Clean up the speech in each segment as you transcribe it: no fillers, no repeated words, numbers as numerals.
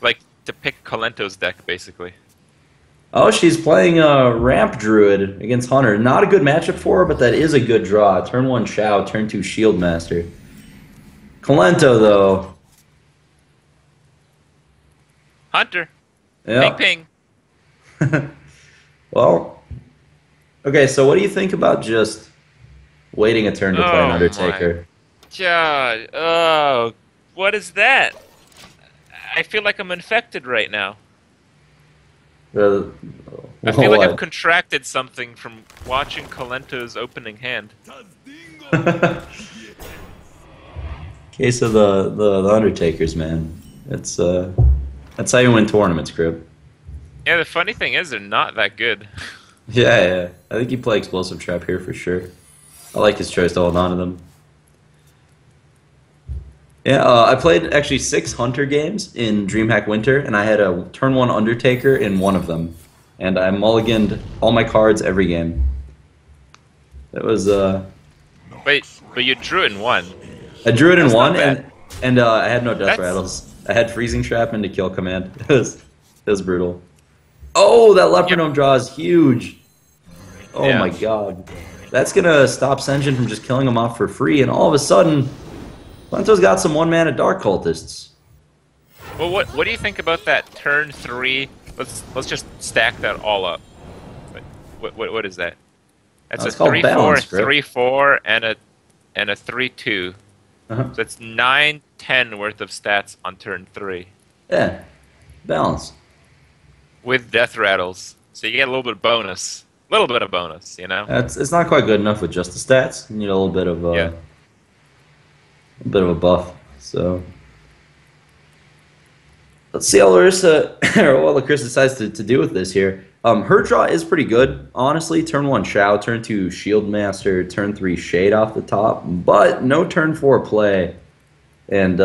like to pick Kolento's deck, basically. Oh, she's playing a Ramp Druid against Hunter. Not a good matchup for her, but that is a good draw. Turn 1 Shao, turn 2 Shield Master. Kolento, though. Hunter, ping Yeah. ping. Well, okay, so what do you think about just waiting a turn to play an Oh my Undertaker? god. Oh, what is that? I feel like I'm infected right now. Uh, I feel like I've what? contracted something from watching Kolento's opening hand. Case of the Undertakers, man. That's how you win tournaments, Crib. Yeah, the funny thing is they're not that good. Yeah, yeah. I think you play Explosive Trap here for sure. I like his choice to hold on to them. Yeah, I played actually 6 Hunter games in DreamHack Winter, and I had a turn 1 Undertaker in one of them. And I mulliganed all my cards every game. It was, But you drew it in one. I drew it in That's not one, bad. and I had no Death That's Rattles. I had Freezing Trap into Kill Command. It was brutal. Oh, that Leper Yep. Gnome draw is huge. Oh Yeah. my god. That's gonna stop Senjin from just killing him off for free, and all of a sudden, Lento's got some one-mana Dark Cultists. Well, what do you think about that turn 3? Let's just stack that all up. What is that? That's a It's called 3/4, balance, bro. 3/4, and a 3/2. Uh-huh. So that's 9/10 worth of stats on turn 3 Yeah, balance. with death rattles. So you get a little bit of bonus, little bit of bonus, you know? It's not quite good enough with just the stats. You need a little bit of Yeah. a bit of a buff. So let's see how Larissa or what Lacrissa decides to do with this here. Her draw is pretty good, honestly. Turn 1 Shao, turn 2 Shield Master, turn 3 Shade off the top, but no turn 4 play. And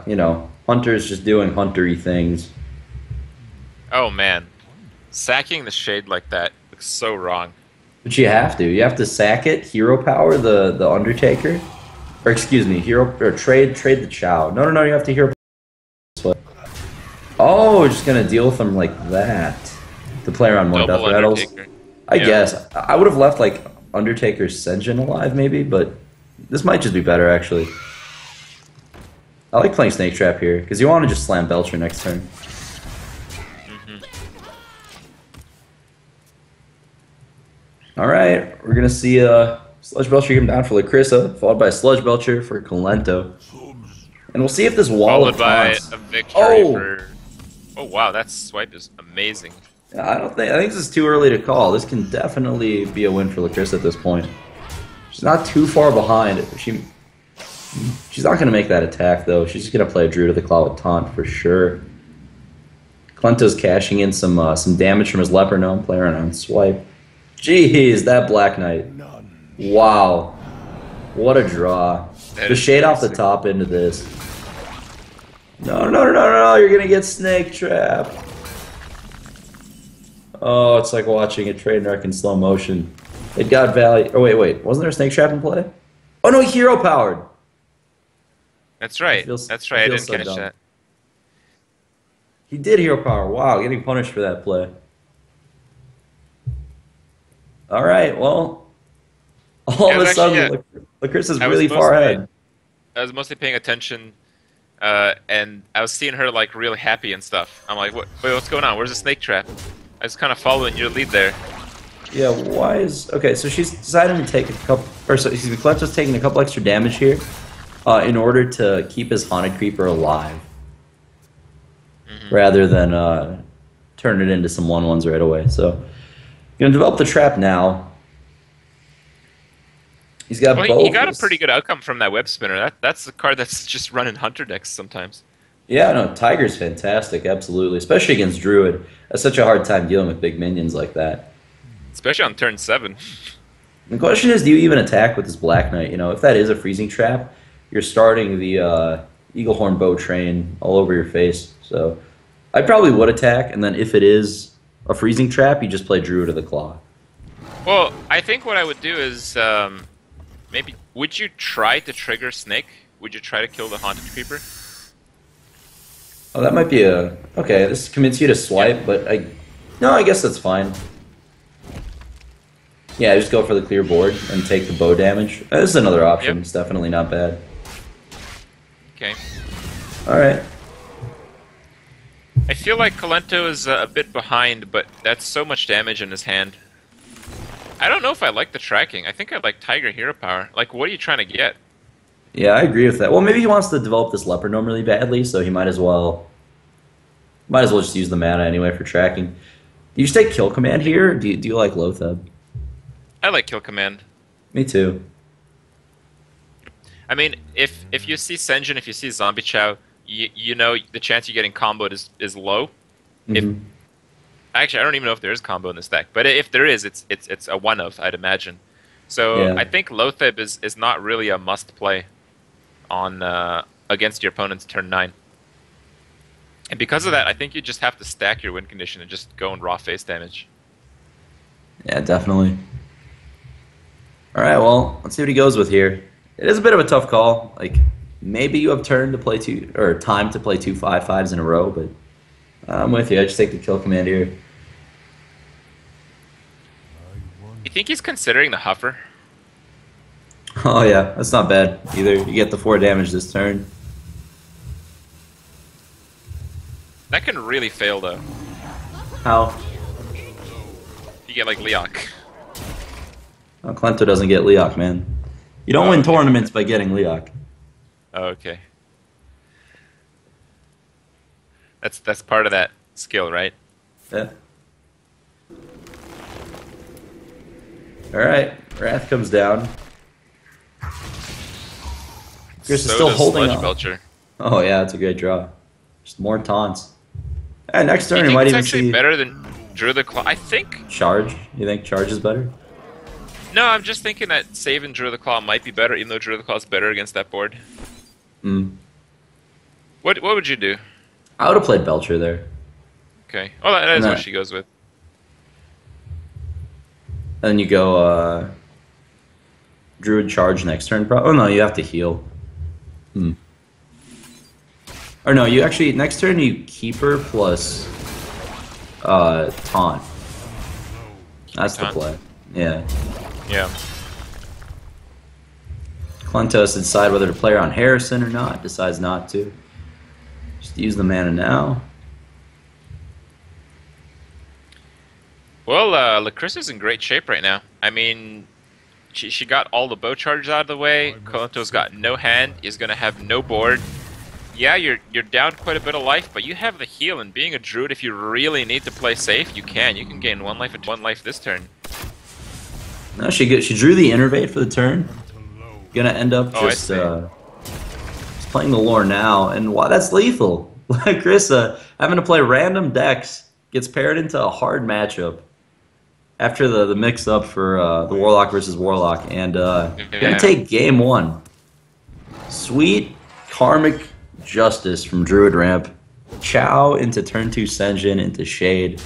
you know, Hunter's just doing huntery things. Oh man, sacking the shade like that looks so wrong. But you have to. You have to sack it, hero power the Undertaker. Or excuse me, hero or trade the Chow. No, you have to hero. Oh, we're just gonna deal with them like that to play around more Double Death Rattles. Undertaker. I Yeah. guess I would have left like Undertaker's Senjin alive maybe, but this might just be better actually. I like playing Snake Trap here because you want to just slam Belcher next turn. All right, we're gonna see Sludge Belcher come down for Lacrissa, followed by Sludge Belcher for Kolento, and we'll see if this wall Followed of by taunts. a victory Oh! for. Oh wow, that swipe is amazing. I don't think. I think this is too early to call. This can definitely be a win for Lacrissa at this point. She's not too far behind. She's not gonna make that attack though. She's just gonna play a Druid of the Claw with taunt for sure. Kolento's cashing in some damage from his Leper Gnome, player on swipe. Jeez, that Black Knight. Wow. What a draw. That The is shade off the amazing. top into this. No, you're gonna get Snake Trap. Oh, it's like watching a train wreck in slow motion. It got value. Oh, wait. Wasn't there a Snake Trap in play? Oh, no, hero powered. That's right. feels- That's it right. I feels didn't so catch dumb. that. He did hero power. Wow, getting punished for that play. All right, well, all Yeah, of it a was sudden, actually, Lacrissa is I was really far mostly- ahead. I was mostly paying attention, and I was seeing her like really happy and stuff. I'm like, wait, what's going on? Where's the snake trap? I was kind of following your lead there. Yeah, why is... Okay, so she's deciding to take a couple... Or, so, excuse me, Kolento's taking a couple extra damage here in order to keep his Haunted Creeper alive. Rather than turn it into some 1/1s right away. So, gonna develop the trap now. He's got Well, both. he got a pretty good outcome from that web spinner. That's the card that's just running hunter decks sometimes. Yeah, no, Tiger's fantastic, absolutely. Especially against Druid. That's such a hard time dealing with big minions like that. Especially on turn 7. The question is, do you even attack with this Black Knight? You know, if that is a freezing trap, you're starting the Eaglehorn Bow Train all over your face. So, I probably would attack, and then if it is a freezing trap, you just play Druid of the Claw. Well, I think what I would do is maybe would you try to trigger Snake? Would you try to kill the haunted creeper? Oh, that might be a... Okay, this commits you to swipe, but I... No, I guess that's fine. Yeah, just go for the clear board and take the bow damage. This is another option. Yep. It's definitely not bad. Okay. Alright. I feel like Kolento is a bit behind, but that's so much damage in his hand. I don't know if I like the tracking. I think I like Tiger Hero Power. Like, what are you trying to get? Yeah, I agree with that. Well, maybe he wants to develop this Leopard Gnome really badly, so he might as well just use the mana anyway for tracking. Do you just take Kill Command here, or do you like Lotheb? I like Kill Command. Me too. I mean, if you see Senjin, if you see Zombie Chow, you know the chance you're getting comboed is low. Mm-hmm. Actually, I don't even know if there is combo in this deck, but if there is, it's a one of, I'd imagine. So Yeah. I think Lotheb is not really a must play on against your opponent's turn 9. And because of that, I think you just have to stack your win condition and just go and raw face damage. Yeah, definitely. Alright, well, let's see what he goes with here. It is a bit of a tough call. Like, maybe you have turn to play time to play 2 5/5s in a row, but I'm with you. I just take the Kill Command here. You think he's considering the Huffer? Oh yeah, that's not bad either. You get the 4 damage this turn. That can really fail, though. How? You get, like, Leok. Oh, Kolento doesn't get Leok, man. You don't win tournaments by getting Leok. Oh, okay. That's part of that skill, right? Yeah. Alright, Wrath comes down. Chris is still does holding Sludge on. Belcher. Oh yeah, that's a great draw. Just more taunts. And next Do you turn you think might it's even actually see better than Drew the Claw? I think... Charge. You think Charge is better? No, I'm just thinking that Save and Drew the Claw might be better, even though Drew the Claw is better against that board. Mm. What would you do? I would have played Belcher there. Okay. Oh, that is No. what she goes with. And then you go Druid Charge next turn. Oh no, you have to heal. Hmm. Or no, you actually next turn you Keeper plus Taunt. That's the Taunt? play. Yeah. Yeah. Kolento has to decide whether to play on Harrison or not. Decides not to. Just use the mana now. Well, Lacrissa's in great shape right now. I mean, she got all the bow charges out of the way. Kolento's got no hand. He's gonna have no board. Yeah, you're down quite a bit of life, but you have the heal. And being a druid, if you really need to play safe, you can. You can gain 1 life and 1 life this turn. No, she drew the Innervate for the turn. Gonna end up just playing the lore now, and wow, that's lethal. Lacrissa having to play random decks gets paired into a hard matchup after the mix up for the Warlock versus Warlock, and gonna take game 1. Sweet karmic justice from Druid Ramp. Chow into turn 2 Senjin into Shade.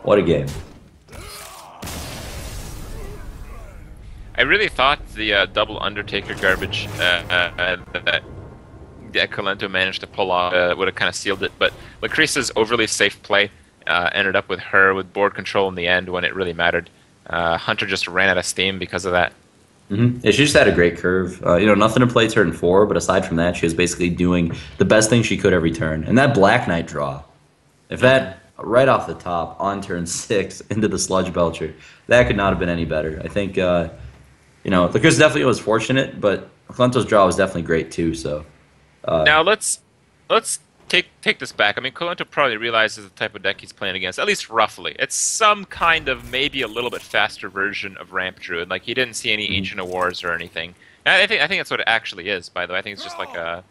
What a game. I really thought the double Undertaker garbage that Kolento managed to pull off would have kind of sealed it, but Lacrissa's overly safe play ended up with her with board control in the end when it really mattered. Hunter just ran out of steam because of that. Mm-hmm. Yeah, she just had a great curve. Nothing to play turn 4, but aside from that, she was basically doing the best thing she could every turn. And that Black Knight draw, if that right off the top on turn 6 into the Sludge Belcher, that could not have been any better. I think, Lacrissa definitely was fortunate, but Kolento's draw was definitely great too. So now let's take this back. I mean, Kolento probably realizes the type of deck he's playing against, at least roughly. It's some kind of maybe a little bit faster version of Ramp Druid. Like he didn't see any Ancient of Wars or anything. And I think that's what it actually is. By the way, I think it's just like a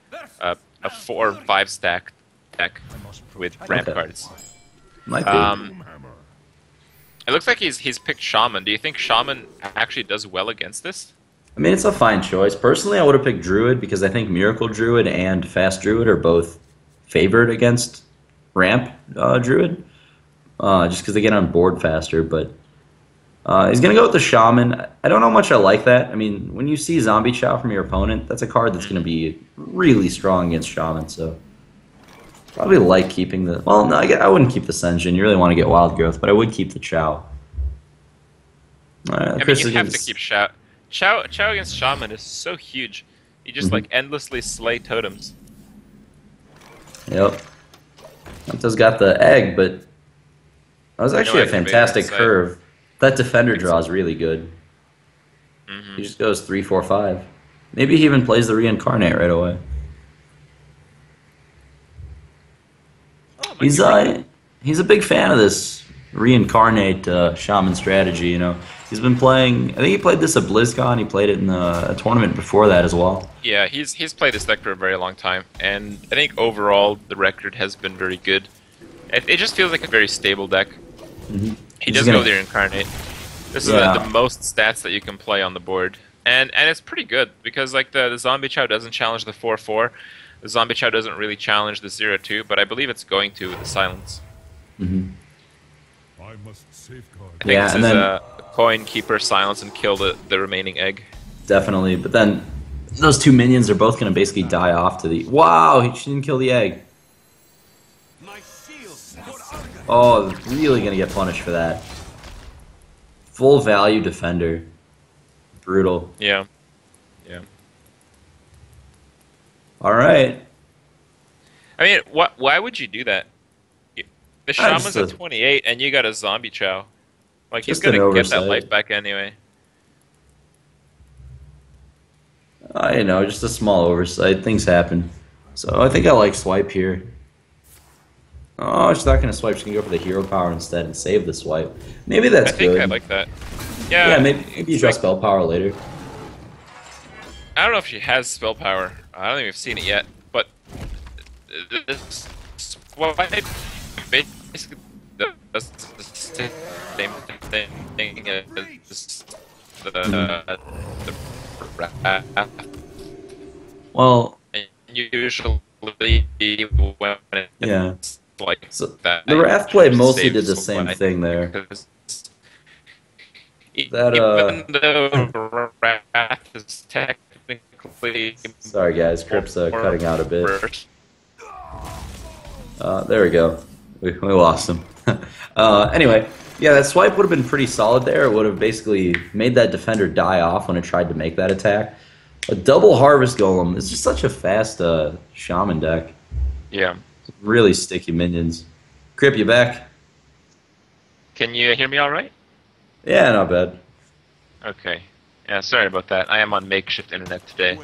4 or 5 stack deck with Ramp cards. Might be. It looks like he's picked Shaman. Do you think Shaman actually does well against this? I mean, it's a fine choice. Personally, I would have picked Druid because I think Miracle Druid and Fast Druid are both favored against Ramp Druid, just because they get on board faster. But he's going to go with the Shaman. I don't know how much I like that. I mean, when you see Zombie Chow from your opponent, that's a card that's going to be really strong against Shaman. So Probably like keeping the... Well, no, I wouldn't keep the Senjin. You really want to get Wild Growth, but I would keep the Chow. I mean, you have to keep Chow. Chow against Shaman is so huge. You just like endlessly slay totems. Yep. Hunter's got the egg, but that was actually a fantastic curve. That defender draw is really good. He just goes 3, 4, 5. Maybe he even plays the reincarnate right away. Oh, he's a big fan of this reincarnate shaman strategy. You know, he's been playing. I think he played this at BlizzCon. He played it in a tournament before that as well. Yeah, he's played this deck for a very long time, and I think overall the record has been very good. It just feels like a very stable deck. He does go there incarnate. This is the most stats that you can play on the board, and it's pretty good because like the Zombie Chow doesn't challenge the 4/4. The Zombie Chow doesn't really challenge the 0/2, but I believe it's going to with the Silence. I think this is a coin, keeper, silence, and kill the remaining egg. Definitely, but then those two minions are both going to basically die off to the... Wow, she didn't kill the egg. Oh, really going to get punished for that. Full value defender. Brutal. Yeah. Yeah. Alright. I mean, why would you do that? The Shaman's at 28 and you got a Zombie Chow. Like, he's gonna get that life back anyway. I know, just a small oversight. Things happen. So I think I like swipe here. Oh, she's not going to swipe. She can go for the hero power instead and save the swipe. Maybe that's good. I think I like that. Yeah, yeah, maybe you draw spell power later. I don't know if she has spell power. I don't think we've seen it yet. But this swipe basically does the same thing as the well, and usually when it's like so that, the Wrath play mostly did the same thing there. That even though Wrath is technically... Sorry guys, Crip's cutting out a bit. There we go. We lost him. Anyway, yeah, that swipe would have been pretty solid there. It would have basically made that defender die off when it tried to make that attack. A double Harvest Golem is just such a fast Shaman deck. Yeah. Really sticky minions. Crip, you back? Can you hear me all right? Yeah, not bad. Okay. Yeah, sorry about that. I am on makeshift internet today.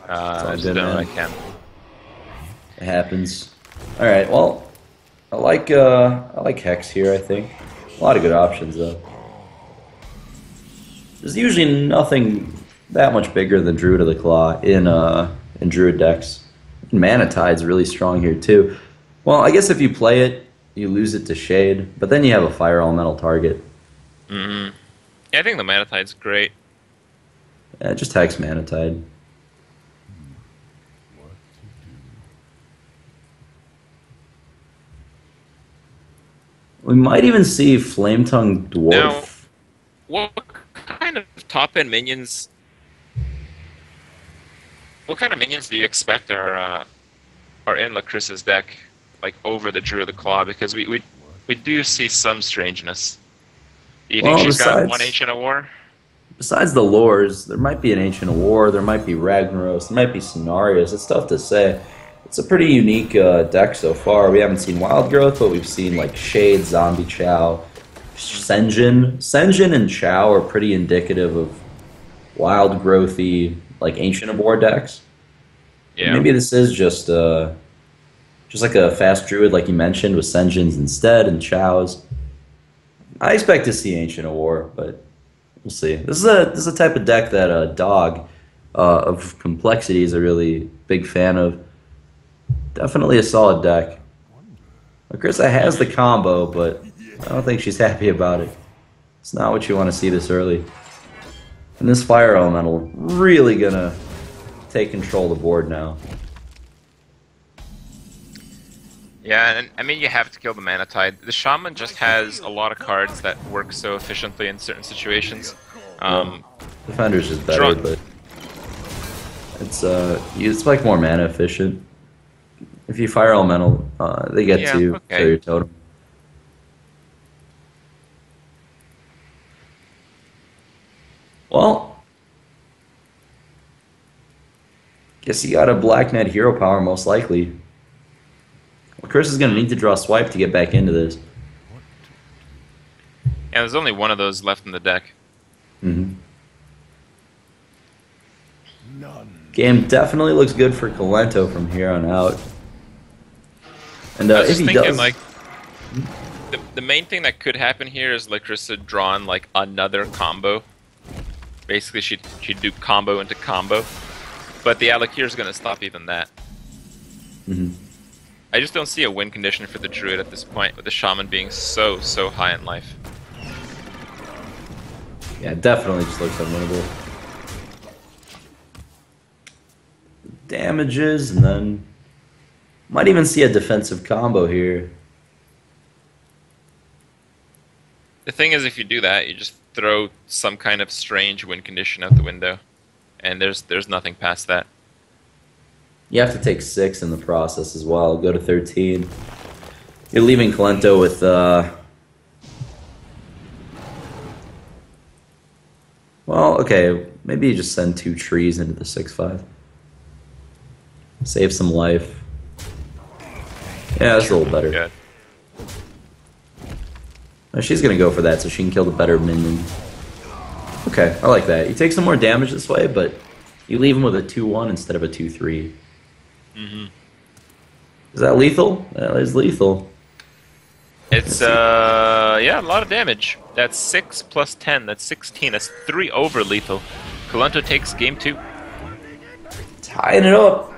I just don't know I can. It happens. All right. Well, I like Hex here. I think a lot of good options though. There's usually nothing that much bigger than Druid of the Claw in Druid decks. Mana Tide's really strong here too. Well, I guess if you play it, you lose it to Shade, but then you have a Fire Elemental target. Yeah, I think the Mana Tide's great. Yeah, just Hex Mana Tide. We might even see Flame Tongue Dwarf. Now, what kind of top-end minions... What kind of minions do you expect are in Lacrissa's deck, like over the Druid of the Claw? Because we do see some strangeness. Do you think she's got one Ancient of War? Besides the lores, there might be an Ancient of War, there might be Ragnaros, there might be Scenarios. It's tough to say. It's a pretty unique deck so far. We haven't seen Wild Growth, but we've seen like Shade, Zombie Chow, Senjin. Senjin and Chow are pretty indicative of Wild Growthy, like Ancient of War decks. Yeah. Maybe this is just like a fast Druid, like you mentioned, with Senjins instead and Chows. I expect to see Ancient of War, but we'll see. This is a type of deck that Dog of Complexity is a really big fan of. Definitely a solid deck. Lacrissa has the combo, but I don't think she's happy about it. It's not what you want to see this early. And this Fire Elemental really gonna take control of the board now. Yeah, and I mean you have to kill the Mana Tide. The Shaman just has a lot of cards that work so efficiently in certain situations. Defender's just better, but it's like more mana efficient. If you fire elemental, they get Yeah, to kill okay. your totem. Well, guess you got a Black Knight hero power most likely. Well, Chris is going to Hmm. need to draw a swipe to get back into this. Yeah, there's only one of those left in the deck. Mm-hmm. Game definitely looks good for Kolento from here on out. And I was if just he thinking, does, like, the main thing that could happen here is Lacrissa drawing, like, another combo. Basically, she'd do combo into combo. But the Alakir is going to stop even that. Mhm. I just don't see a win condition for the Druid at this point, with the Shaman being so high in life. Yeah, definitely just looks unwinnable. Damages, and then might even see a defensive combo here. The thing is, if you do that, you just throw some kind of strange win condition out the window. And there's nothing past that. You have to take 6 in the process as well. Go to 13. You're leaving Kolento with well, okay, maybe you just send 2 trees into the 6/5. Save some life. Yeah, that's a little better. Good. She's gonna go for that so she can kill the better minion. Okay, I like that. You take some more damage this way, but you leave him with a 2/1 instead of a 2/3. Mm-hmm. Is that lethal? That is lethal. It's yeah, a lot of damage. That's 6 plus 10. That's 16. That's 3 over lethal. Kolento takes game 2. Tying it up.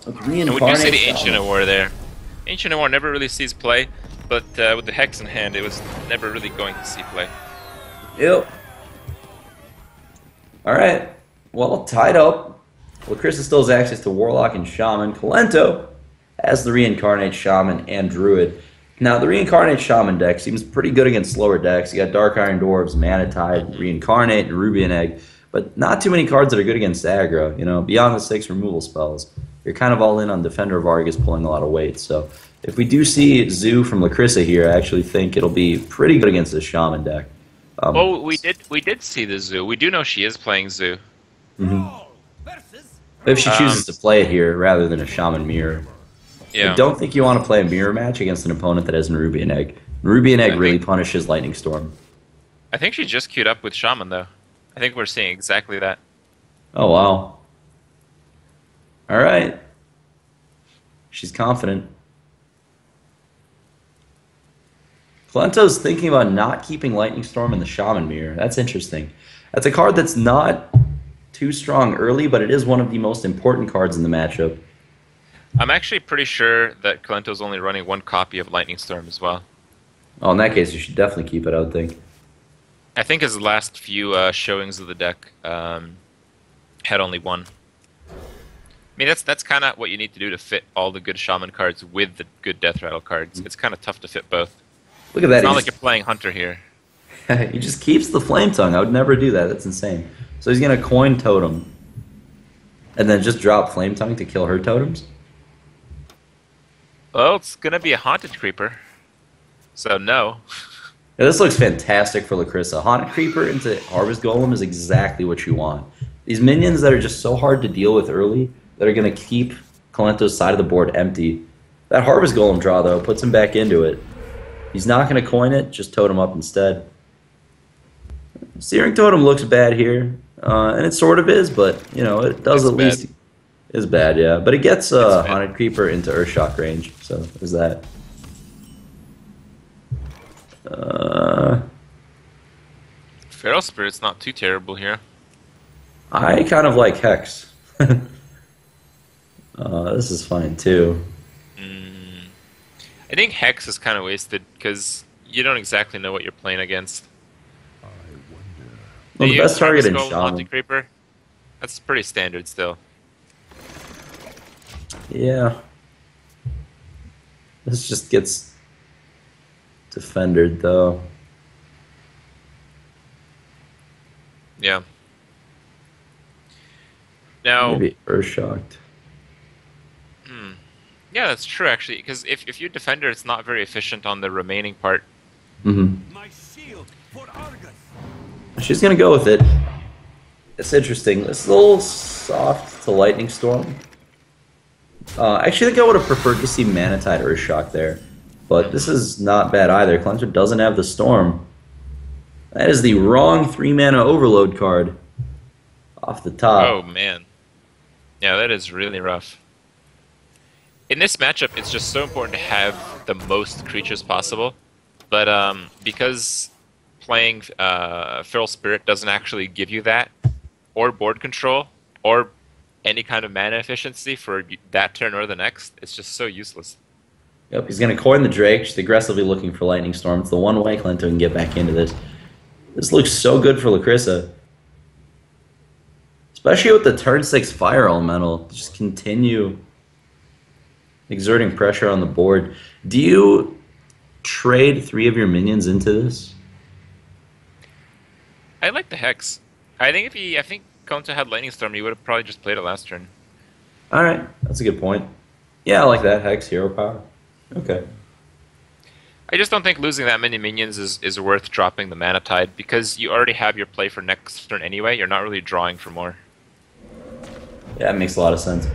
With And we do see the Reincarnate Ancient Shaman. War there. Ancient War never really sees play, but with the Hex in hand, it was never really going to see play. Yep. Alright. Well, tied up. Lacrissa still has access to Warlock and Shaman. Kolento has the Reincarnate Shaman and Druid. Now, the Reincarnate Shaman deck seems pretty good against slower decks. You got Dark Iron Dwarves, Mana Tide, Reincarnate, and Rubian Egg, but not too many cards that are good against aggro. You know, beyond the 6 removal spells, you're kind of all in on Defender of Argus pulling a lot of weight. So, if we do see Zoo from Lacrissa here, I actually think it'll be pretty good against this Shaman deck. Oh, we did see the Zoo. We do know she is playing Zoo. Mhm. If she chooses to play it here rather than a Shaman Mirror. I Yeah. don't think you want to play a mirror match against an opponent that has Nerubian Egg. Nerubian Egg I really think punishes Lightning Storm. I think she just queued up with Shaman though. I think we're seeing exactly that. Oh, wow. All right. She's confident. Colento's thinking about not keeping Lightning Storm in the Shaman Mirror. That's interesting. That's a card that's not too strong early, but it is one of the most important cards in the matchup. I'm actually pretty sure that Kolento's only running 1 copy of Lightning Storm as well. Oh, in that case, you should definitely keep it, I would think. I think his last few showings of the deck had only 1. I mean, that's kind of what you need to do to fit all the good Shaman cards with the good Death Rattle cards. It's kind of tough to fit both. Look at that. It's not like you're playing Hunter here. He just keeps the Flame Tongue. I would never do that. That's insane. So he's going to coin Totem and then just drop Flame Tongue to kill her totems? Well, it's gonna be a Haunted Creeper. So no. Yeah, this looks fantastic for Lacrissa. Haunted Creeper into Harvest Golem is exactly what you want. These minions that are just so hard to deal with early that are going to keep Kolento's side of the board empty. That Harvest Golem draw, though, puts him back into it. He's not going to coin it, just Totem up instead. Searing Totem looks bad here, and it sort of is, but, you know, it does It's at bad. least... is bad, yeah. But it gets It's bad. Haunted Creeper into Earthshock range, so there's that. Feral Spirit's not too terrible here. I kind of like Hex. This is fine, too. I think Hex is kind of wasted because you don't exactly know what you're playing against. Well, the You best target in Harvest Golem, Shaman. Haunted Creeper. That's pretty standard still. Yeah. This just gets defendered, though. Yeah. Now, Maybe Earthshocked. Yeah, that's true actually. Because if you defender, it's not very efficient on the remaining part. Hmm. My shield for Argus. She's gonna go with it. It's interesting. It's a little soft to Lightning Storm. I actually think I would have preferred to see Manatide or Shock there. But this is not bad either. Kolento doesn't have the Storm. That is the wrong 3-mana Overload card off the Oh top. man, yeah, that is really rough. In this matchup, it's just so important to have the most creatures possible. But because playing Feral Spirit doesn't actually give you that, or board control, or any kind of mana efficiency for that turn or the next, it's just so useless. Yep, he's going to coin the Drake, just aggressively looking for Lightning Storm. It's the one way Kolento can get back into this. This looks so good for Lacrissa. Especially with the turn 6 Fire Elemental. Just continue exerting pressure on the board. Do you trade 3 of your minions into this? I like the Hex. I think Konta had Lightning Storm, he would have probably just played it last turn. Alright, that's a good point. Yeah, I like that. Hex, Hero Power. Okay. I just don't think losing that many minions is worth dropping the Mana Tide, because you already have your play for next turn anyway, you're not really drawing for more. Yeah, it makes a lot of sense.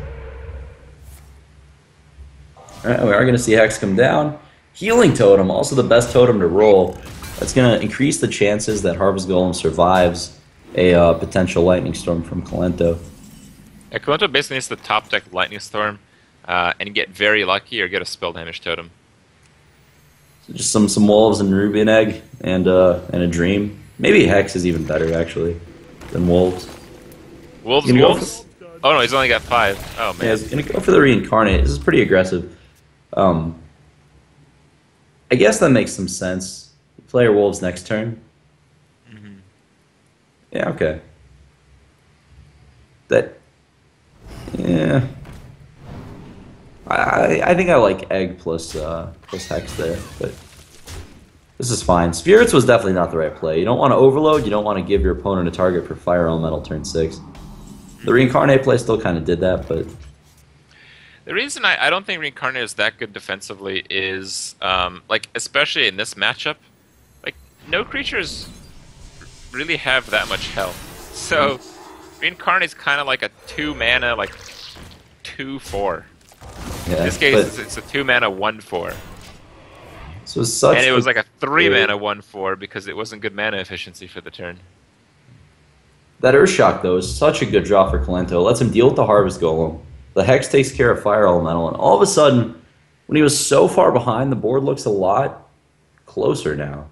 Alright, we are going to see Hex come down. Healing Totem, also the best totem to roll. That's going to increase the chances that Harvest Golem survives a potential Lightning Storm from Kolento. Yeah, Kolento basically needs to top deck Lightning Storm and get very lucky or get a spell damage totem. So just some Wolves and Rubian Egg and a Dream. Maybe Hex is even better, actually, than Wolves. Wolves, You gonna go Wolves? Oh no, he's only got 5. Oh man. Yeah, he's going to go for the Reincarnate. This is pretty aggressive. I guess that makes some sense. Play your Wolves next turn. Mhm. Yeah, okay. That, yeah. I think I like Egg plus Hex there, but this is fine. Spirits was definitely not the right play. You don't want to overload. You don't want to give your opponent a target for Fire Elemental turn 6. The Reincarnate play still kind of did that, but The reason I don't think Reincarnate is that good defensively is, like, especially in this matchup, like, no creatures really have that much health. So, Reincarnate's kind of like a 2-mana, like, 2/4. yeah. In this case, But it's a 2-mana 1/4. this was such. And it was a like a 3-mana great- 1/4 because it wasn't good mana efficiency for the turn. That Earthshock though is such a good draw for Kolento. It lets him deal with the Harvest Golem. The Hex takes care of Fire Elemental, and all of a sudden, when he was so far behind, the board looks a lot closer now.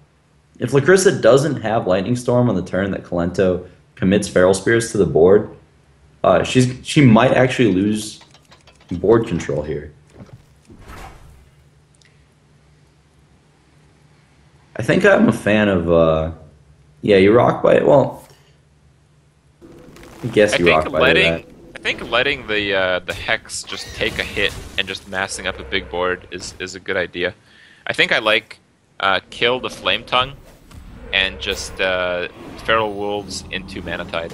If Lacrissa doesn't have Lightning Storm on the turn that Kolento commits Feral Spirits to the board, she might actually lose board control here. I think I'm a fan of, yeah, you rock by it. Well, I guess you rock by that. I think letting the Hex just take a hit and just massing up a big board is a good idea. I think I like kill the Flame Tongue and just Feral Wolves into Mana Tide.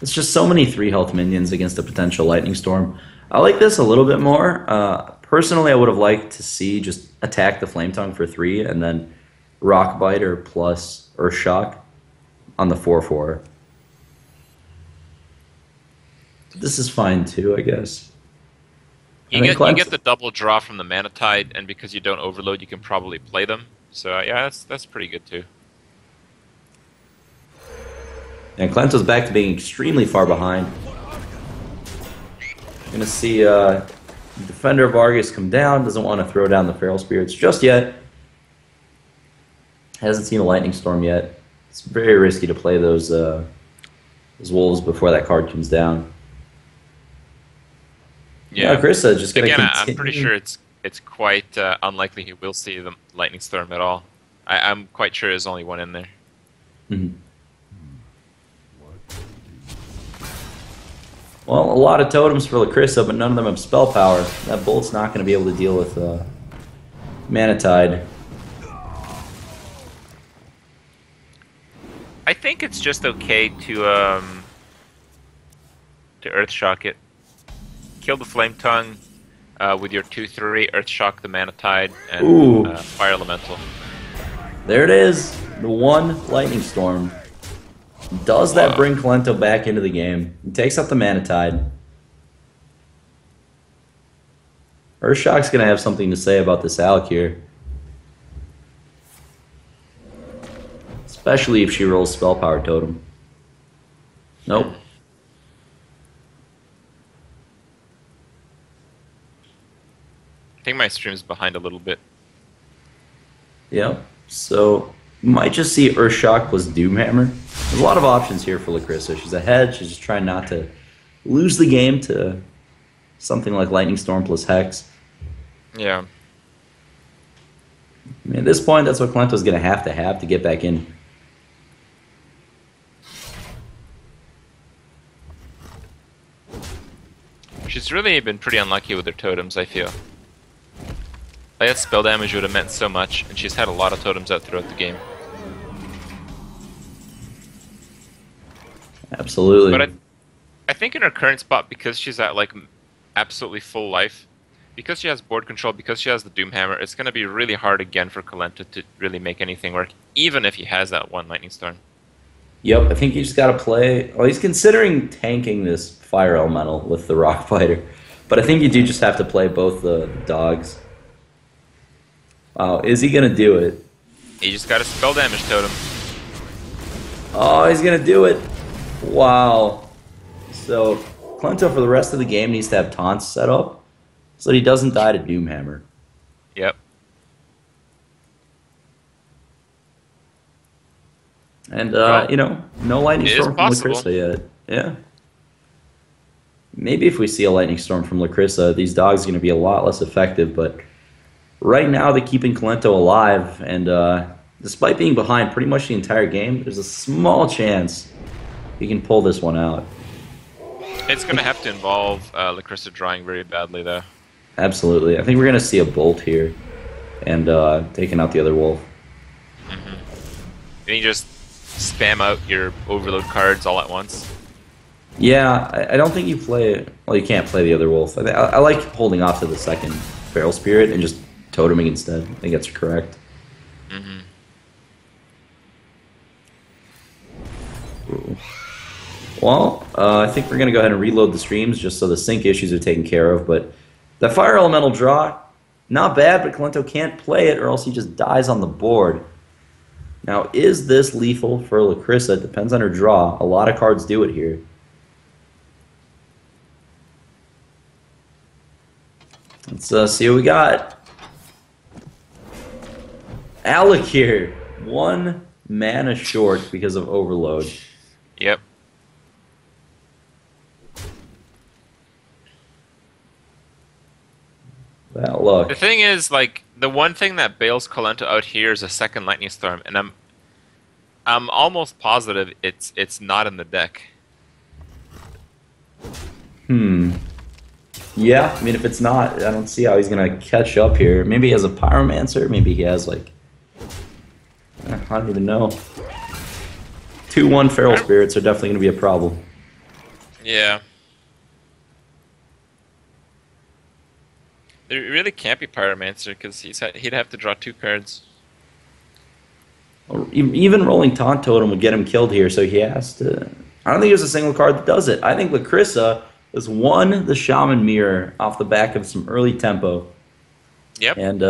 It's just so many 3 health minions against a potential Lightning Storm. I like this a little bit more. Personally, I would have liked to see just attack the Flame Tongue for 3 and then Rock Biter plus Earthshock on the 4/4. This is fine too, I guess. You get the double draw from the Mana Tide, and because you don't overload, you can probably play them. So yeah, that's pretty good too. And Kolento's back to being extremely far behind. Gonna see Defender of Argus come down. Doesn't want to throw down the Feral Spirits just yet. Hasn't seen a Lightning Storm yet. It's very risky to play those Wolves before that card comes down. Yeah, Lacrissa just gonna again, continue. I'm pretty sure it's quite unlikely he will see the Lightning Storm at all. I'm quite sure there's only one in there. Mhm. Well, a lot of totems for Lacrissa, but none of them have spell power. That Bolt's not going to be able to deal with Mana Tide. I think it's just okay to Earthshock it, kill the Flame Tongue, with your 2/3 Earth Shock, the Mana Tide, and Ooh. Fire Elemental. There it is. The one Lightning Storm. Does that bring Kolento back into the game? He takes out the Mana Tide. Earthshock's going to have something to say about this Alec here. Especially if she rolls Spell Power Totem. Nope. I think my stream's behind a little bit. Yep. So, you might just see Earthshock plus Doomhammer. There's a lot of options here for Lacrissa. She's ahead. She's just trying not to lose the game to something like Lightning Storm plus Hex. Yeah. I mean, at this point, that's what Kolento's going to have to get back in. She's really been pretty unlucky with her totems, I feel. Like, that spell damage would have meant so much, and she's had a lot of totems out throughout the game. Absolutely. But I think in her current spot, because she's at, like, absolutely full life, because she has board control, because she has the Doomhammer, it's going to be really hard again for Kolento to really make anything work, even if he has that one Lightning Storm. Yep, I think you just got to play... Well, he's considering tanking this Fire Elemental with the Rock Fighter. But I think you do just have to play both the dogs. Wow, is he going to do it? He just got a spell damage totem. Oh, he's going to do it. Wow. So, Kolento for the rest of the game needs to have taunts set up so that he doesn't die to Doomhammer. Yep. And, well, you know, no Lightning Storm from possible. Lacrissa yet. Yeah. Maybe if we see a Lightning Storm from Lacrissa, these dogs are going to be a lot less effective, but right now they're keeping Kolento alive, and despite being behind pretty much the entire game, there's a small chance he can pull this one out. It's going to have to involve Lacrissa drawing very badly, though. Absolutely. I think we're going to see a Bolt here, and taking out the other Wolf. And you just spam out your Overload cards all at once. Yeah, I don't think you play... Well, you can't play the other Wolf. I like holding off to the second Feral Spirit and just toteming instead. I think that's correct. Ooh. Well, I think we're going to go ahead and reload the streams just so the sync issues are taken care of, but the Fire Elemental draw, not bad, but Kolento can't play it or else he just dies on the board. Now, is this lethal for Lacrissa? It depends on her draw. A lot of cards do it here. Let's see what we got. Alec here. 1 mana short because of Overload. Yep. That luck. The thing is, like, the one thing that bails Kolento out here is a second Lightning Storm, and I'm almost positive it's not in the deck. Yeah, I mean, if it's not, I don't see how he's going to catch up here. Maybe he has a Pyromancer. Maybe he has, like... I don't even know. 2-1 Feral Spirits are definitely going to be a problem. Yeah. There really can't be Pyromancer, because he'd have to draw 2 cards. Even rolling Taunt Totem would get him killed here, so he has to... I don't think there's a single card that does it. I think Lacrissa has won the Shaman Mirror off the back of some early tempo. Yep. And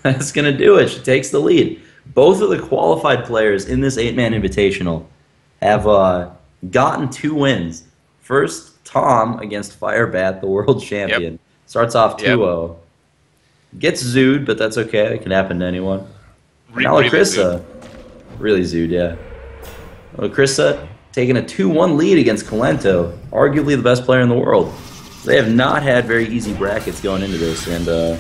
that's going to do it. She takes the lead. Both of the qualified players in this 8-man invitational have gotten 2 wins. First, Tom against Firebat, the world champion. Yep. Starts off 2-0. Gets Zooed, but that's okay. It can happen to anyone. Now Lacrissa, really Zooed, yeah. Lacrissa taking a 2-1 lead against Kolento, arguably the best player in the world. They have not had very easy brackets going into this, and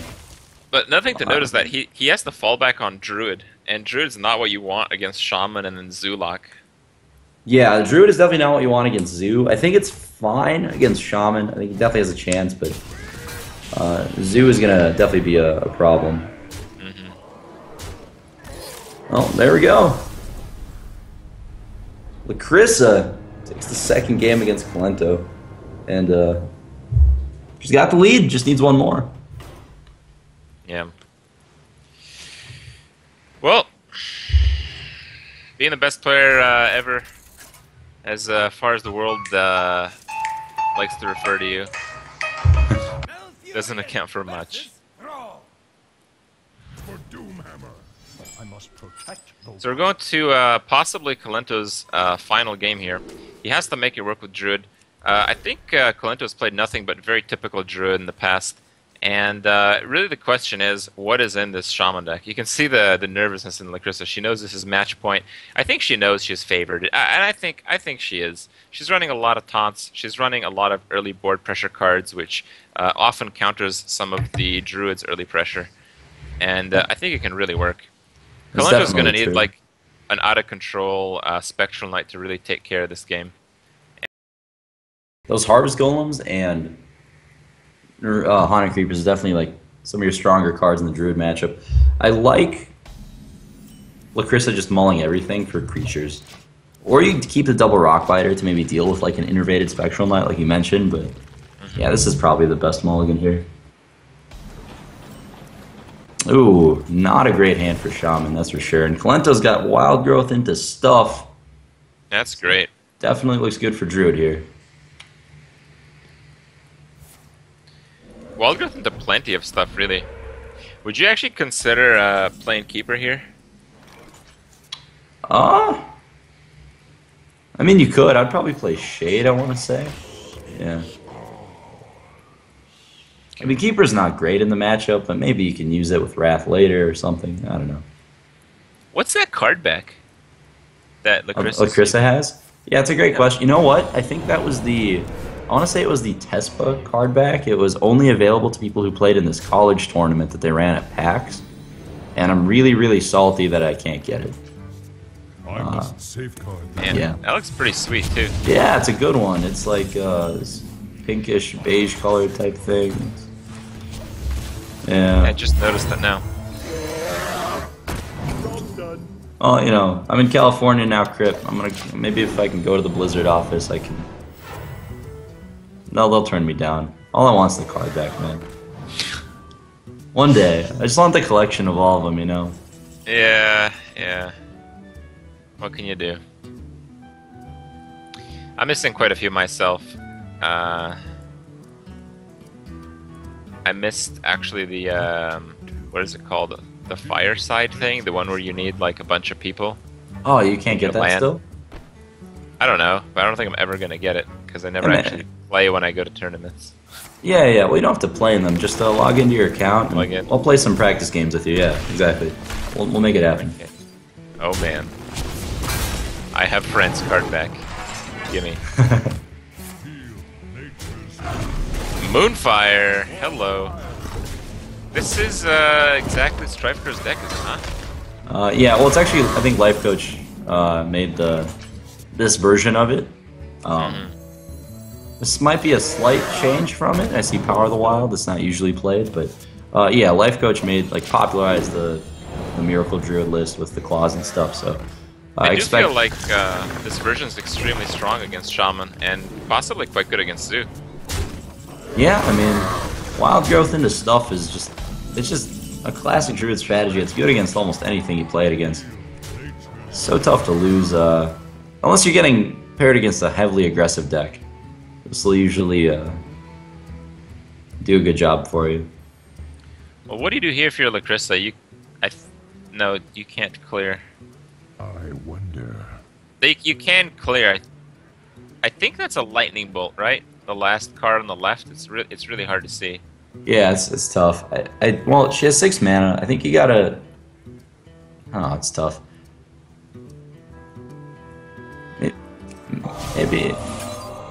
but another thing to note is that he has the fallback on Druid, and Druid's not what you want against Shaman and then Zoolock. Yeah, Druid is definitely not what you want against Zoo. I think it's fine against Shaman. I think he definitely has a chance, but Zoo is going to definitely be a problem. Oh, there we go. Lacrissa takes the second game against Kolento, and She's got the lead, just needs one more. Yeah. Well, being the best player ever, as far as the world likes to refer to you, doesn't account for much. I must protect those. So we're going to possibly Kolento's final game here. He has to make it work with Druid. I think Kolento's played nothing but very typical Druid in the past. And really the question is, what is in this Shaman deck? You can see the nervousness in Lacrissa. She knows this is match point. I think she knows she's favored. And I think she is. She's running a lot of taunts. She's running a lot of early board pressure cards, which often counters some of the Druid's early pressure. And I think it can really work. Kolento's going to need like an out-of-control Spectral Knight to really take care of this game. Those Harvest Golems and Haunted Creepers is definitely like some of your stronger cards in the Druid matchup. I like Lacrissa just mulling everything for creatures. Or you keep the double Rockbiter to maybe deal with like an innervated Spectral Knight like you mentioned, but yeah, this is probably the best mulligan here. Ooh, not a great hand for Shaman, that's for sure. And Kolento's got Wild Growth into stuff. That's great. Definitely looks good for Druid here. Wild Growth into plenty of stuff, really. Would you actually consider playing Keeper here? I mean, you could. I'd probably play Shade, I want to say. Yeah. I mean, Keeper's not great in the matchup, but maybe you can use it with Wrath later or something. I don't know. What's that card back that Lacrissa has? Yeah, it's a great question. You know what? I think that was the... I want to say it was the Tespa card back. It was only available to people who played in this college tournament that they ran at PAX. And I'm really, really salty that I can't get it. I must safeguard them. Man, yeah. That looks pretty sweet, too. Yeah, it's a good one. It's like this pinkish beige color type thing. Yeah. I just noticed that now. Oh, you know, I'm in California now, Crip. I'm gonna maybe if I can go to the Blizzard office, I can. No, they'll turn me down. All I want is the card back, man. One day, I just want the collection of all of them, you know. Yeah, yeah. What can you do? I'm missing quite a few myself. I missed actually the what is it called? The fireside thing, the one where you need like a bunch of people. Oh, you can't get that land. still? I don't know, but I don't think I'm ever gonna get it because I never actually play when I go to tournaments. Yeah, yeah. Well, you don't have to play in them. Just log into your account. And I'll play some practice games with you. Yeah, exactly. We'll make it happen. Okay. Oh man, I have friends card back. Gimme. Moonfire. Hello. This is exactly Strifeker's deck, is it not? Yeah. Well, it's actually I think Life Coach made this version of it. This might be a slight change from it. I see Power of the Wild. It's not usually played, but yeah, Life Coach made popularized the Miracle Druid list with the claws and stuff. So I do feel like this version is extremely strong against Shaman and possibly quite good against Zoo. Yeah, I mean, Wild Growth into stuff is just a classic Druid strategy. It's good against almost anything you play it against. So tough to lose, unless you're getting paired against a heavily aggressive deck. This will usually do a good job for you. Well, what do you do here if you're Lacrissa? No, you can't clear. I wonder. You can clear. I think that's a lightning bolt, right? The last card on the left. It's really hard to see. Yeah, it's tough. Well, she has 6 mana. I think you gotta. Oh, it's tough.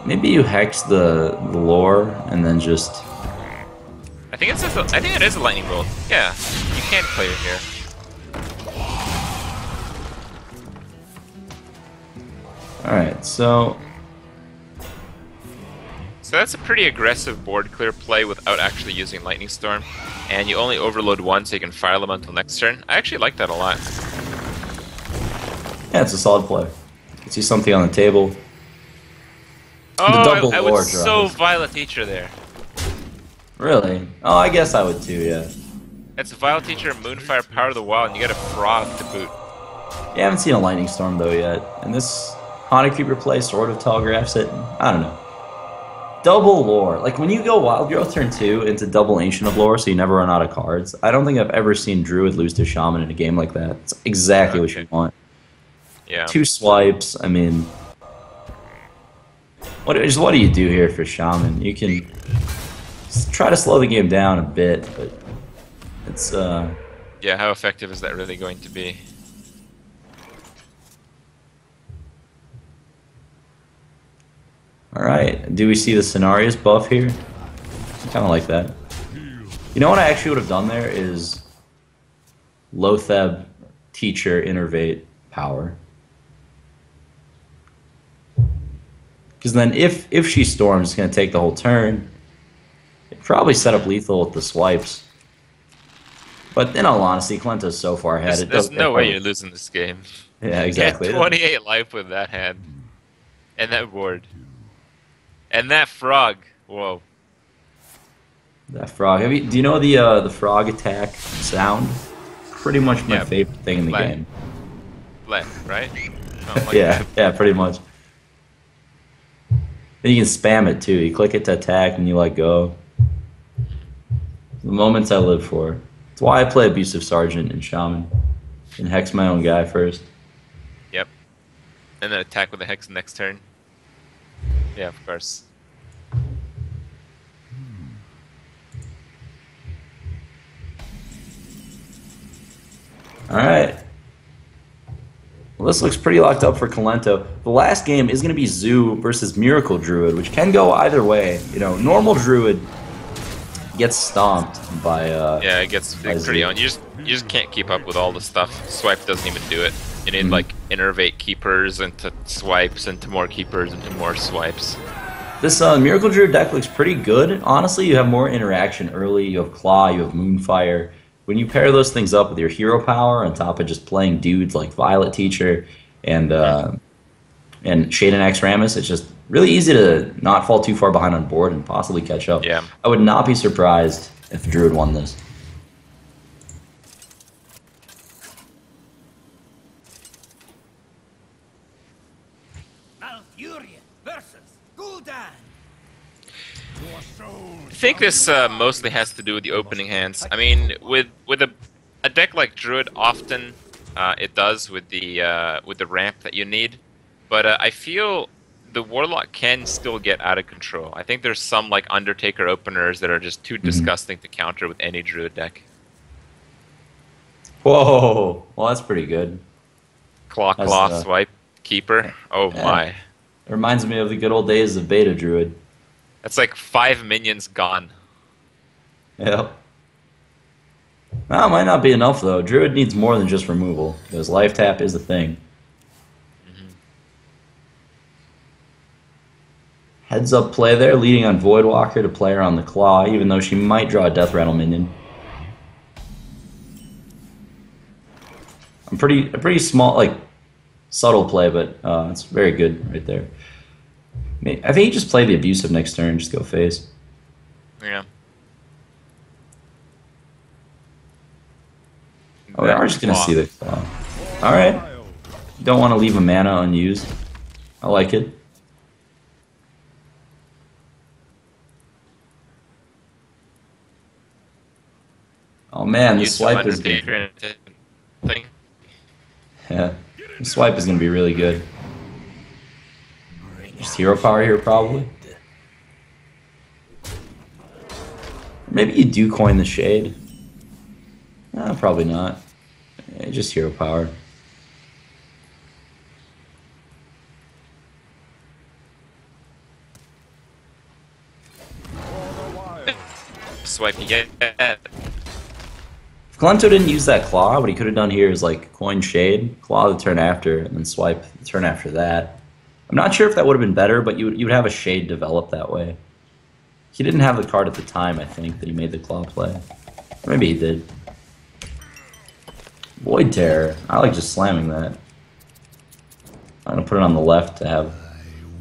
Maybe you hex the lore and then just. I think it is a lightning bolt. Yeah, you can clear here. All right, so. So that's a pretty aggressive board clear play without actually using Lightning Storm, and you only overload one so you can fire them until next turn. I actually like that a lot. Yeah, it's a solid play. You see something on the table. Oh, I would so Violet Teacher there. Really? Oh, I guess I would too, yeah. It's Vile Teacher, Moonfire, Power of the Wild, and you get a Frog to boot. You haven't seen a Lightning Storm though yet, and this Haunted Creeper play sort of telegraphs it. I don't know. Double lore. Like when you go Wild Growth turn 2 into double Ancient of Lore so you never run out of cards, I don't think I've ever seen Druid lose to Shaman in a game like that. It's exactly what you want. Yeah. 2 swipes, I mean... What do you do here for Shaman? You can try to slow the game down a bit, but it's... Yeah, how effective is that really going to be? Alright, do we see the Cenarius buff here? Kind of like that. You know what I actually would have done there is Lotheb, Teacher, Innervate, Power. Because then if she storms, it's going to take the whole turn. It'd probably set up lethal with the swipes. But in all honesty, Kolento's so far ahead. There's no way you're losing this game. Yeah, exactly. You had 28 life with that hand. And that board. And that frog. Whoa. That frog. Do you know the frog attack sound? Pretty much my favorite thing in the game. Left, right? Like yeah, yeah, pretty much. Then you can spam it too. You click it to attack and you let go. The moments I live for. That's why I play Abusive Sergeant and Shaman. And hex my own guy first. Yep. And then attack with the hex next turn. Yeah, of course. Alright. Well, this looks pretty locked up for Kolento. The last game is going to be Zoo versus Miracle Druid, which can go either way. You know, normal Druid gets stomped by yeah, it gets pretty on. You just can't keep up with all the stuff. Swipe doesn't even do it. You need like innervate keepers into swipes into more keepers into more swipes. This Miracle Druid deck looks pretty good. Honestly, you have more interaction early. You have Claw, you have Moonfire. When you pair those things up with your hero power on top of just playing dudes like Violet Teacher and Shaden X Ramus, it's just really easy to not fall too far behind on board and possibly catch up. Yeah. I would not be surprised if Druid won this. I think this mostly has to do with the opening hands. I mean, with a deck like Druid, often it does with the ramp that you need, but I feel the Warlock can still get out of control. I think there's some like Undertaker openers that are just too disgusting to counter with any Druid deck. Whoa, well that's pretty good. Claw, swipe, keeper. Oh yeah. My! It reminds me of the good old days of Beta Druid. That's like 5 minions gone. Yep. Well, it might not be enough though. Druid needs more than just removal, because life tap is a thing. Heads up play there, leading on Voidwalker to play her on the Claw, even though she might draw a Death Rattle minion. A pretty small, like, subtle play, but it's very good right there. I think you just play the Abusive next turn, just go face. Yeah. Oh, we are just going to see the Claw. Alright. Don't want to leave a mana unused. I like it. Oh man, the swipe is good. Yeah, the swipe is going to be really good. Just hero power here, probably. Maybe you do coin the Shade. Probably not. Yeah, just hero power. Swipe, you get that. If Kolento didn't use that Claw, what he could have done here is like coin Shade, Claw the turn after, and then swipe the turn after that. I'm not sure if that would have been better, but you would have a Shade develop that way. He didn't have the card at the time, I think, that he made the Claw play. Or maybe he did. Void Terror. I like just slamming that. I'm going to put it on the left to have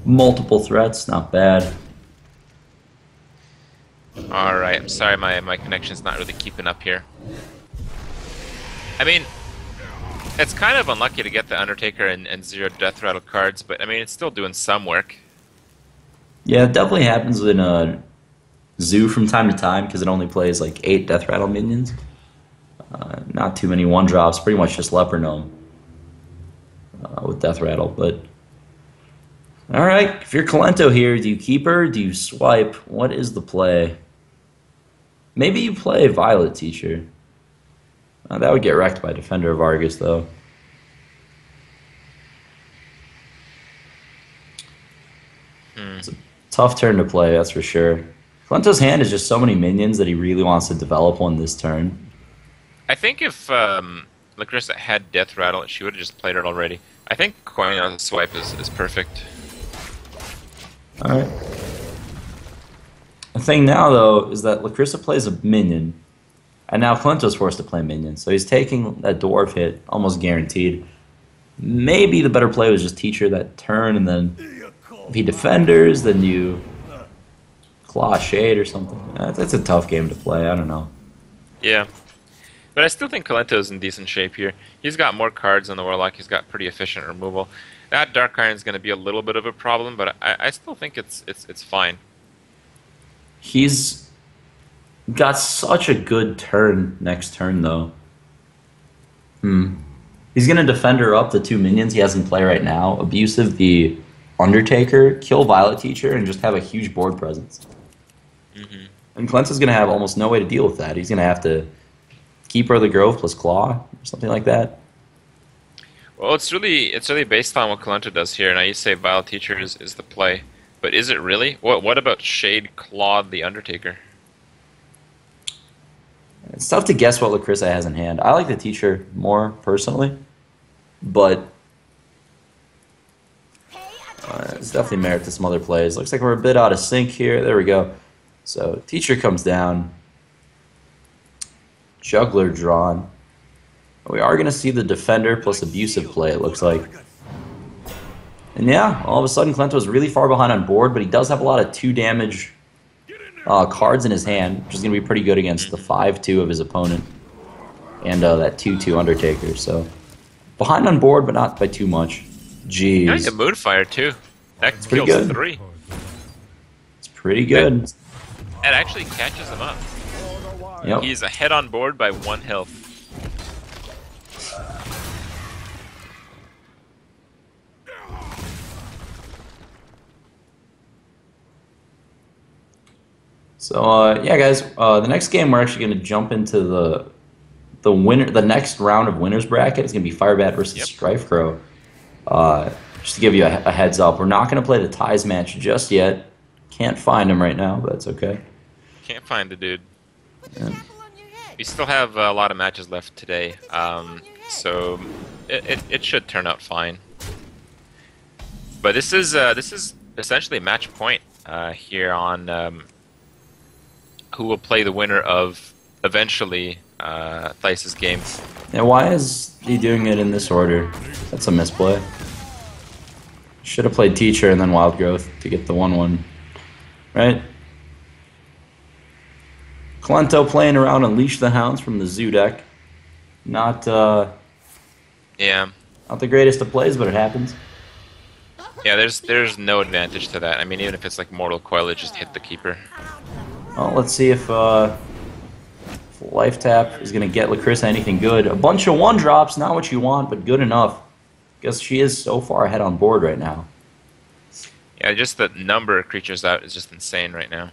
multiple threats. Not bad. Alright, I'm sorry my connection's not really keeping up here. I mean, it's kind of unlucky to get the Undertaker and 0 Death Rattle cards, but I mean, it's still doing some work. Yeah, it definitely happens in Zoo from time to time because it only plays like 8 Death Rattle minions. Not too many 1-drops, pretty much just Leper Gnome with Death Rattle. But alright, if you're Kolento here, do you keep her? Do you swipe? What is the play? Maybe you play Violet Teacher. That would get wrecked by Defender of Argus, though. It's a tough turn to play, that's for sure. Kolento's hand is just so many minions that he really wants to develop one this turn. I think if Lacrissa had Death Rattle, she would have just played it already. I think coin on the swipe is perfect. Alright. The thing now, though, is that Lacrissa plays a minion, and now Kolento's forced to play minion, so he's taking that dwarf hit, almost guaranteed. Maybe the better play was just Teacher that turn, and then if he Defenders, then you Claw Shade or something. That's a tough game to play, I don't know. Yeah. But I still think Kolento's in decent shape here. He's got more cards than the Warlock. He's got pretty efficient removal. That Dark Iron is going to be a little bit of a problem, but I still think it's fine. He's got such a good turn next turn, though. He's going to Defender up the 2 minions he has in play right now. Abusive the Undertaker, kill Violet Teacher, and just have a huge board presence. And Kolento's going to have almost no way to deal with that. He's going to have to Keeper of the Grove plus Claw, or something like that. Well, it's really based on what Kolento does here. Now you say Vile Teacher is the play, but is it really? What about Shade Claw the Undertaker? It's tough to guess what Lacrissa has in hand. I like the Teacher more personally, but it's definitely merit to some other plays. Looks like we're a bit out of sync here. There we go. So Teacher comes down. Juggler drawn. We are going to see the Defender plus Abusive play, it looks like. And yeah, all of a sudden Kolento's really far behind on board, but he does have a lot of 2 damage cards in his hand, which is going to be pretty good against the 5-2 of his opponent. And that 2-2 Undertaker, so behind on board, but not by too much. Jeez. Nice, a Moonfire too. That kills good. 3. It's pretty good. It actually catches him up. Yep. He's ahead on board by 1 health. So yeah, guys, the next game we're actually going to jump into the winner. The next round of winners bracket is going to be Firebat versus Strife Crow. Just to give you a heads up, we're not going to play the ties match just yet. Can't find him right now, but that's okay. Can't find the dude. Yeah. We still have a lot of matches left today, so it should turn out fine. But this is essentially match point here on who will play the winner of eventually Theis's game. Yeah, why is he doing it in this order? That's a misplay. Should have played Teacher and then Wild Growth to get the 1-1, right? Kolento playing around Unleash the Hounds from the Zoo deck. Not Yeah. not the greatest of plays, but it happens. Yeah, there's no advantage to that. I mean, even if it's like Mortal Coil, it just hit the Keeper. Well, let's see if Life Tap is going to get Lacrissa anything good. A bunch of 1-drops, not what you want, but good enough. Because she is so far ahead on board right now. Yeah, just the number of creatures out is just insane right now.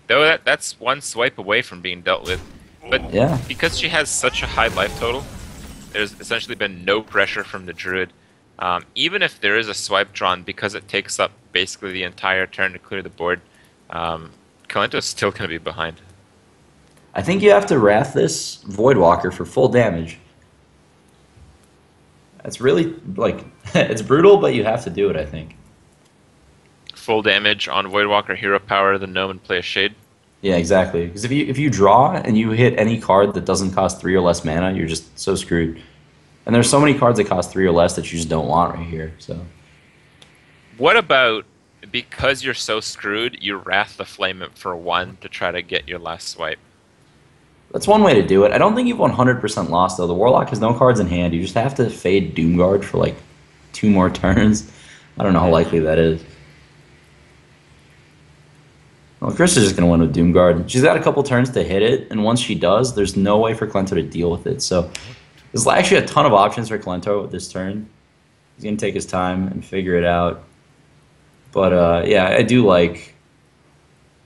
Though that's 1 swipe away from being dealt with. But Yeah. because she has such a high life total, there's essentially been no pressure from the Druid. Even if there is a swipe drawn, because it takes up basically the entire turn to clear the board, Kolento's still going to be behind. I think you have to Wrath this Voidwalker for full damage. It's really, like, it's brutal, but you have to do it, I think. Full damage on Voidwalker, hero power, the gnome, and play a Shade. Yeah, exactly. Because if you draw and you hit any card that doesn't cost 3 or less mana, you're just so screwed. And there's so many cards that cost 3 or less that you just don't want right here. So What about because you're so screwed, you Wrath the Flame it for 1 to try to get your last swipe. That's one way to do it. I don't think you've 100% lost, though. The Warlock has no cards in hand. You just have to fade Doomguard for, like, 2 more turns. I don't know how likely that is. Well, Chris is just going to win with Doomguard. She's got a couple turns to hit it, and once she does, there's no way for Kolento to deal with it. So there's actually a ton of options for Kolento with this turn. He's going to take his time and figure it out. But, yeah, I do like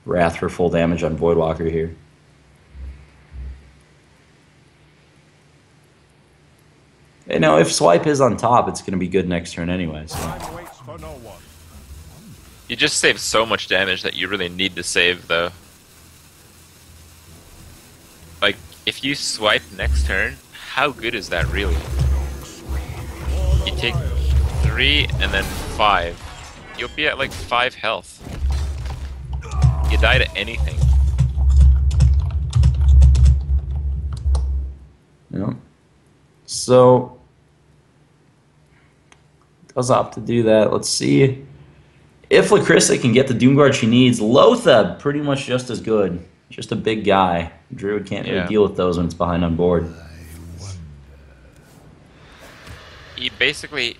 Wrath for full damage on Voidwalker here. You know, if Swipe is on top, it's going to be good next turn anyway. So. Time waits for no one. You just save so much damage that you really need to save, though. Like, if you swipe next turn, how good is that really? You take 3 and then 5. You'll be at like 5 health. You die to anything. Yeah. So, does opt to do that. Let's see if Lacrissa can get the Doomguard she needs. Lotheb, pretty much just as good. Just a big guy. Druid can't really deal with those when it's behind on board. He basically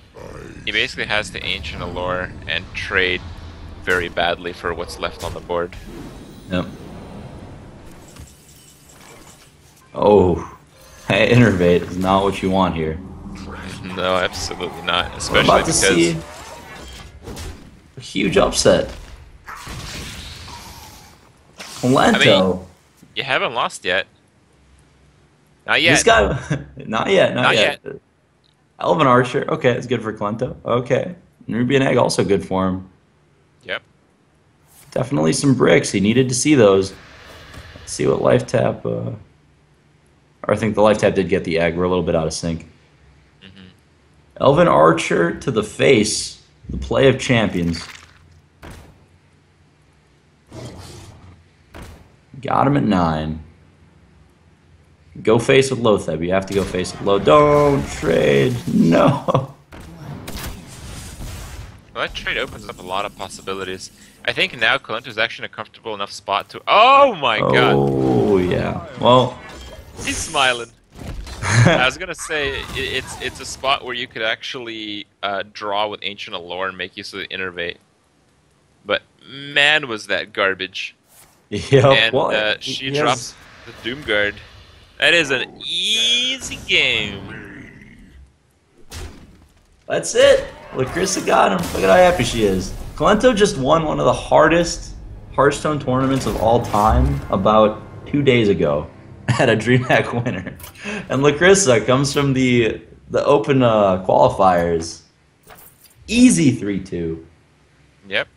has to Ancient Allure and trade very badly for what's left on the board. Yep. Oh. Hey, Innervate is not what you want here. No, absolutely not. We're Especially about to because see a huge upset. Kolento. You haven't lost yet. Not yet. This guy, not yet. Not yet. Elven Archer. Okay, it's good for Kolento. Okay. Nubian Egg also good for him. Yep. Definitely some bricks. He needed to see those. Let's see what Life Tap. Or I think the Life Tap did get the egg. We're a little bit out of sync. Elven Archer to the face. The play of champions. Got him at 9. Go face with Lotheb. You have to go face with Lo. Don't trade. No. Well, that trade opens up a lot of possibilities. I think now Kolento's actually in a comfortable enough spot to... Oh my god! Oh, yeah. Well... He's smiling. I was gonna say, it's a spot where you could actually draw with Ancient Allure and make use of the Innervate. But man, was that garbage. Yeah, And well, she drops the Doomguard. That is an easy game. That's it. Lacrissa got him. Look at how happy she is. Kolento just won one of the hardest Hearthstone tournaments of all time about 2 days ago at a DreamHack winner. And Lacrissa comes from the open qualifiers. Easy 3-2. Yep.